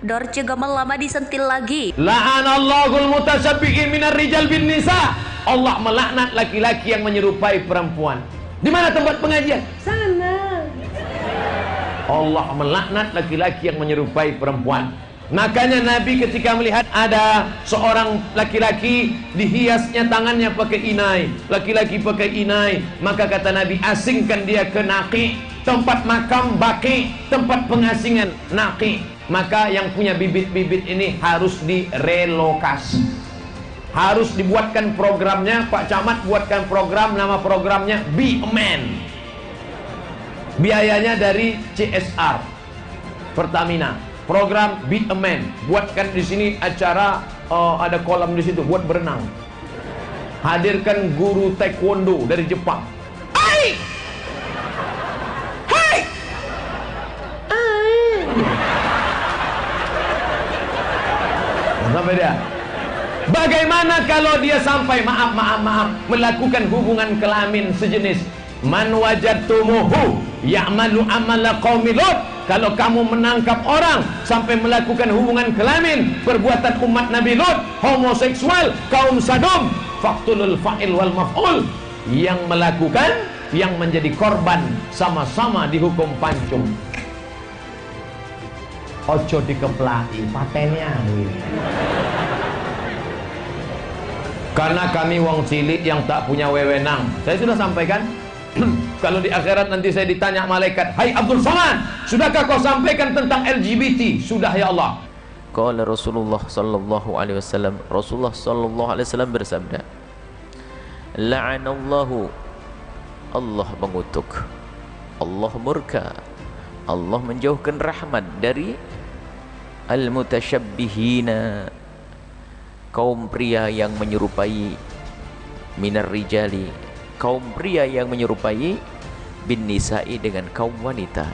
Dorce Gamal lama disentil lagi. La'anallahul mutasyabbihin minar rijal bin nisa. Allah melaknat laki-laki yang menyerupai perempuan. Di mana tempat pengajian? Sana. Allah melaknat laki-laki yang menyerupai perempuan. Makanya Nabi ketika melihat ada seorang laki-laki dihiasnya tangannya pakai inai, laki-laki pakai inai, maka kata Nabi, asingkan dia ke Naqi, tempat makam baki, tempat pengasingan Naqi. Maka yang punya bibit-bibit ini harus direlokasi, harus dibuatkan programnya. Pak Camat buatkan program, nama programnya Be a Man. Biayanya dari CSR Pertamina. Program Be a Man. Buatkan di sini acara, ada kolam di situ buat berenang. Hadirkan guru taekwondo dari Jepang. Hai! Hai! Sampai dia. Bagaimana kalau dia sampai maaf melakukan hubungan kelamin sejenis? Man wajadtumuhu ya'malu amala qaumi Lut. Kalau kamu menangkap orang sampai melakukan hubungan kelamin, perbuatan umat Nabi Lut, homoseksual, kaum Sadom, faktulul fa'il wal maf'ul. Yang melakukan, yang menjadi korban, sama-sama dihukum pancung. Ojo dikeplaki patennya. Karena kami wong cilik yang tak punya wewenang. Saya sudah sampaikan. Kalau di akhirat nanti saya ditanya malaikat, hai Abdul Somad, sudahkah kau sampaikan tentang LGBT? Sudah ya Allah. Qala Rasulullah sallallahu alaihi wasallam, Rasulullah sallallahu alaihi wasallam bersabda, la'anallahu, Allah mengutuk, Allah murka, Allah menjauhkan rahmat dari al-mutasyabbihina, kaum pria yang menyerupai, minar rijali, kaum pria yang menyerupai, bin nisa'i dengan kaum wanita,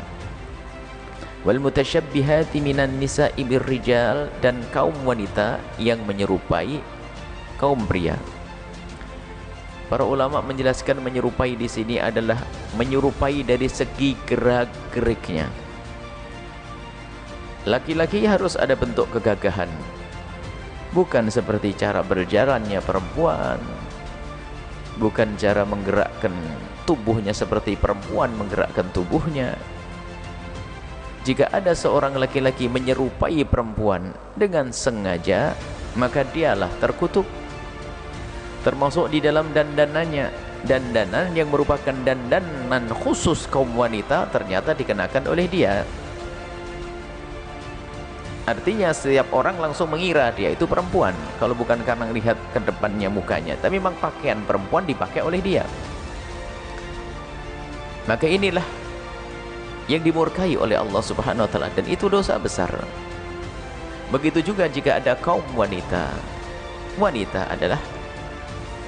wal mutasyabbihati minan nisa'i bir rijal, dan kaum wanita yang menyerupai kaum pria. Para ulama menjelaskan menyerupai di sini adalah menyerupai dari segi gerak-geriknya. Laki-laki harus ada bentuk kegagahan, bukan seperti cara berjalannya perempuan, bukan cara menggerakkan tubuhnya seperti perempuan menggerakkan tubuhnya. Jika ada seorang laki-laki menyerupai perempuan dengan sengaja, maka dialah terkutuk. Termasuk di dalam dandanannya, dandanan yang merupakan dandanan khusus kaum wanita ternyata dikenakan oleh dia. Artinya setiap orang langsung mengira dia itu perempuan, kalau bukan karena lihat ke depannya mukanya, tapi memang pakaian perempuan dipakai oleh dia. Maka inilah yang dimurkai oleh Allah Subhanahu wa taala, dan itu dosa besar. Begitu juga jika ada kaum wanita. Wanita adalah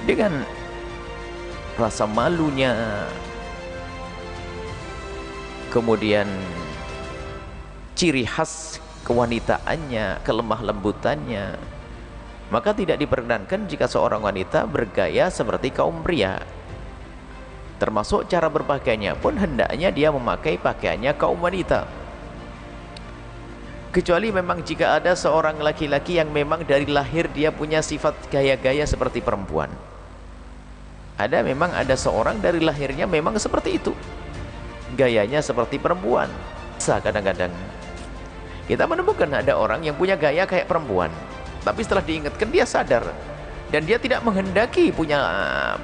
dengan rasa malunya, kemudian ciri khas kewanitaannya, kelemah lembutannya, maka tidak diperkenankan jika seorang wanita bergaya seperti kaum pria. Termasuk cara berpakaiannya pun hendaknya dia memakai pakaiannya kaum wanita. Kecuali memang jika ada seorang laki-laki yang memang dari lahir dia punya sifat gaya-gaya seperti perempuan. Memang ada seorang dari lahirnya memang seperti itu, gayanya seperti perempuan. Kadang-kadang kita menemukan ada orang yang punya gaya kayak perempuan, tapi setelah diingatkan dia sadar, dan dia tidak menghendaki punya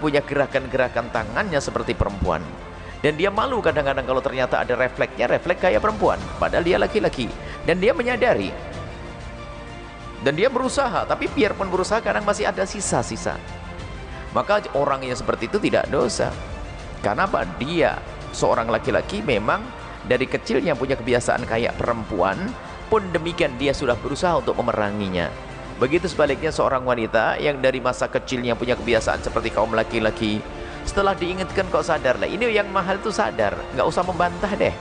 gerakan-gerakan tangannya seperti perempuan, dan dia malu kadang-kadang kalau ternyata ada refleks kayak perempuan, padahal dia laki-laki, dan dia menyadari, dan dia berusaha, tapi biarpun berusaha kadang masih ada sisa-sisa. Maka orang yang seperti itu tidak dosa. Karena apa? Dia seorang laki-laki memang dari kecilnya punya kebiasaan kayak perempuan, pun demikian dia sudah berusaha untuk memeranginya. Begitu sebaliknya seorang wanita yang dari masa kecilnya punya kebiasaan seperti kaum laki-laki, setelah diingatkan kok sadar lah, ini yang mahal itu sadar, nggak usah membantah deh.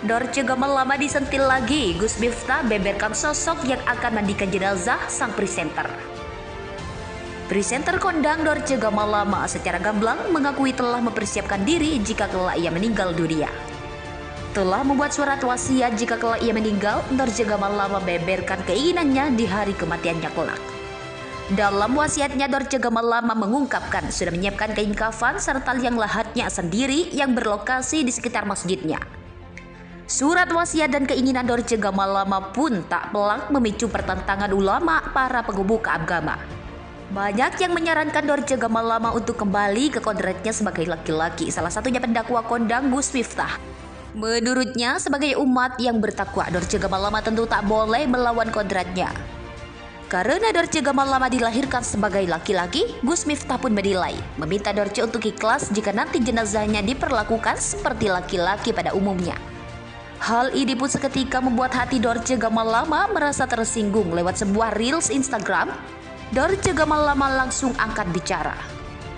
Dorce Gamal lama disentil lagi. Gus Miftah beberkan sosok yang akan mandikan jenazah sang presenter. Presenter kondang Dorce Gamalama secara gamblang mengakui telah mempersiapkan diri jika kelak ia meninggal dunia. Telah membuat surat wasiat jika kelak ia meninggal, Dorce Gamalama membeberkan keinginannya di hari kematiannya kelak. Dalam wasiatnya, Dorce Gamalama mengungkapkan sudah menyiapkan kain kafan serta liang lahatnya sendiri yang berlokasi di sekitar masjidnya. Surat wasiat dan keinginan Dorce Gamalama pun tak pelak memicu pertentangan ulama para penghubung agama. Banyak yang menyarankan Dorce Gamalama untuk kembali ke kodratnya sebagai laki-laki, salah satunya pendakwa kondang Gus Miftah. Menurutnya, sebagai umat yang bertakwa, Dorce Gamalama tentu tak boleh melawan kodratnya. Karena Dorce Gamalama dilahirkan sebagai laki-laki, Gus Miftah pun menilai, meminta Dorce untuk ikhlas jika nanti jenazahnya diperlakukan seperti laki-laki pada umumnya. Hal ini pun seketika membuat hati Dorce Gamalama merasa tersinggung. Lewat sebuah reels Instagram, Dorce Gamalama langsung angkat bicara.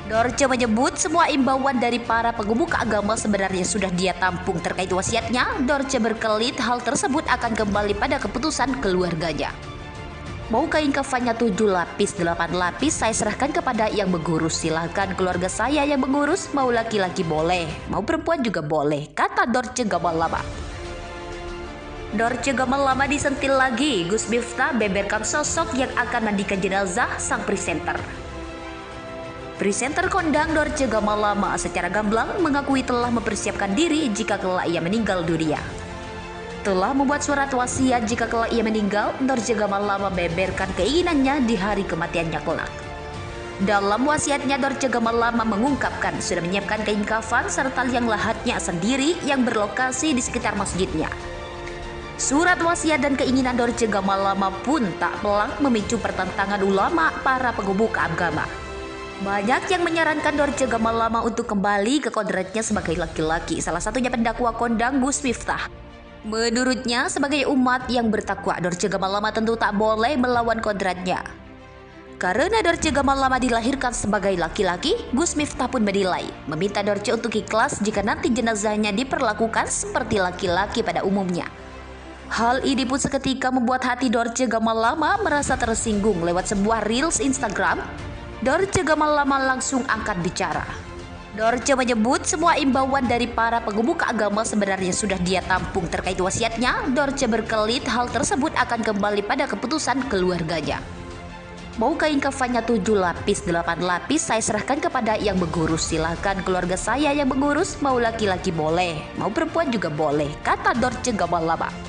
Dorce menyebut semua imbauan dari para penghubung agama sebenarnya sudah dia tampung. Terkait wasiatnya, Dorce berkelit hal tersebut akan kembali pada keputusan keluarganya. Mau kain kafannya 7 lapis, 8 lapis, saya serahkan kepada yang mengurus. Silahkan keluarga saya yang mengurus, mau laki-laki boleh, mau perempuan juga boleh, kata Dorce Gamalama. Dorce Gamalama disentil lagi, Gus Miftah beberkan sosok yang akan mandikan jenazah sang presenter. Presenter kondang Dorce Gamalama secara gamblang mengakui telah mempersiapkan diri jika kelak ia meninggal dunia. Telah membuat surat wasiat jika kelak ia meninggal, Dorce Gamalama beberkan keinginannya di hari kematiannya kelak. Dalam wasiatnya, Dorce Gamalama mengungkapkan sudah menyiapkan kain kafan serta liang lahatnya sendiri yang berlokasi di sekitar masjidnya. Surat wasiat dan keinginan Dorce Gamalama pun tak pelak memicu pertentangan ulama para penghubung agama. Banyak yang menyarankan Dorce Gamalama untuk kembali ke kodratnya sebagai laki-laki, salah satunya pendakwa kondang Gus Miftah. Menurutnya, sebagai umat yang bertakwa, Dorce Gamalama tentu tak boleh melawan kodratnya. Karena Dorce Gamalama dilahirkan sebagai laki-laki, Gus Miftah pun menilai, meminta Dorce untuk ikhlas jika nanti jenazahnya diperlakukan seperti laki-laki pada umumnya. Hal ini pun seketika membuat hati Dorce Gamalama merasa tersinggung. Lewat sebuah reels Instagram, Dorce Gamalama langsung angkat bicara. Dorce menyebut semua imbauan dari para penghubung agama sebenarnya sudah dia tampung. Terkait wasiatnya, Dorce berkelit hal tersebut akan kembali pada keputusan keluarganya. Mau kain kafannya 7 lapis, 8 lapis, saya serahkan kepada yang mengurus. Silahkan keluarga saya yang mengurus, mau laki-laki boleh, mau perempuan juga boleh, kata Dorce Gamalama.